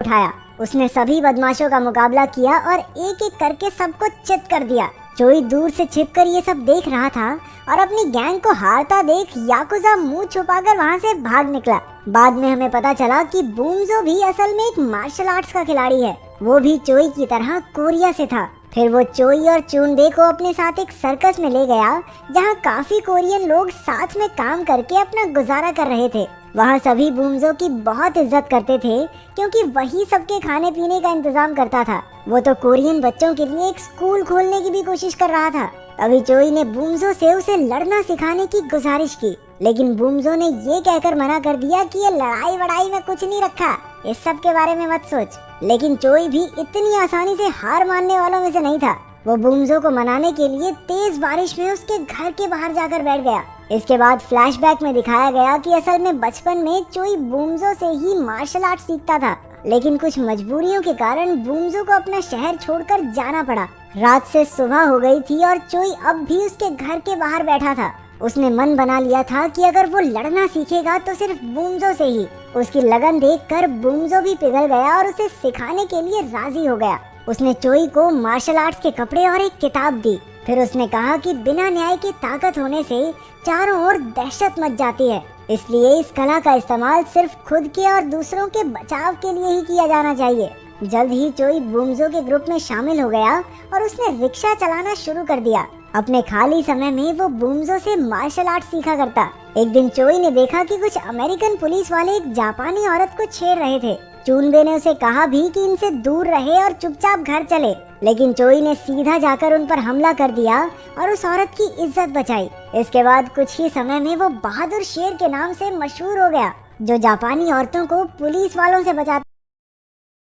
उठाया। उसने सभी बदमाशों का मुकाबला किया और एक एक करके सबको चित कर दिया। चोई दूर से छिपकर ये सब देख रहा था और अपनी गैंग को हारता देख याकुजा मुंह छुपाकर वहां से भाग निकला। बाद में हमें पता चला कि बूमजो भी असल में एक मार्शल आर्ट्स का खिलाड़ी है। वो भी चोई की तरह कोरिया से था। फिर वो चोई और चुनबे को अपने साथ एक सर्कस में ले गया जहाँ काफी कोरियन लोग साथ में काम करके अपना गुजारा कर रहे थे। वहाँ सभी बूमजो की बहुत इज्जत करते थे क्योंकि वही सबके खाने पीने का इंतजाम करता था। वो तो कोरियन बच्चों के लिए एक स्कूल खोलने की भी कोशिश कर रहा था। अभी चोई ने बूमजो से उसे लड़ना सिखाने की गुजारिश की, लेकिन बूमजो ने ये कहकर मना कर दिया कि ये लड़ाई वड़ाई में कुछ नहीं रखा, इस सब के बारे में मत सोच। लेकिन चोई भी इतनी आसानी से हार मानने वालों में से नहीं था। वो बूमजो को मनाने के लिए तेज बारिश में उसके घर के बाहर जाकर बैठ गया। इसके बाद फ्लैशबैक में दिखाया गया कि असल में बचपन में चोई बूमजो से ही मार्शल आर्ट सीखता था, लेकिन कुछ मजबूरियों के कारण बूमजो को अपना शहर छोड़कर जाना पड़ा। रात से सुबह हो गई थी और चोई अब भी उसके घर के बाहर बैठा था। उसने मन बना लिया था कि अगर वो लड़ना सीखेगा तो सिर्फ बूमजो से ही। उसकी लगन देखकर बूमजो भी पिघल गया और उसे सिखाने के लिए राजी हो गया। उसने चोई को मार्शल आर्ट्स के कपड़े और एक किताब दी। फिर उसने कहा कि बिना न्याय की ताकत होने से चारों ओर दहशत मच जाती है, इसलिए इस कला का इस्तेमाल सिर्फ खुद के और दूसरों के बचाव के लिए ही किया जाना चाहिए। जल्द ही चोई बूमजो के ग्रुप में शामिल हो गया और उसने रिक्शा चलाना शुरू कर दिया। अपने खाली समय में वो बूमजो से मार्शल आर्ट सीखा करता। एक दिन चोई ने देखा कि कुछ अमेरिकन पुलिस वाले एक जापानी औरत को छेड़ रहे थे। चुनबे ने उसे कहा भी कि इनसे दूर रहे और चुपचाप घर चले, लेकिन चोई ने सीधा जाकर उन पर हमला कर दिया और उस औरत की इज्जत बचाई। इसके बाद कुछ ही समय में वो बहादुर शेर के नाम से मशहूर हो गया, जो जापानी औरतों को पुलिस वालों से बचाता।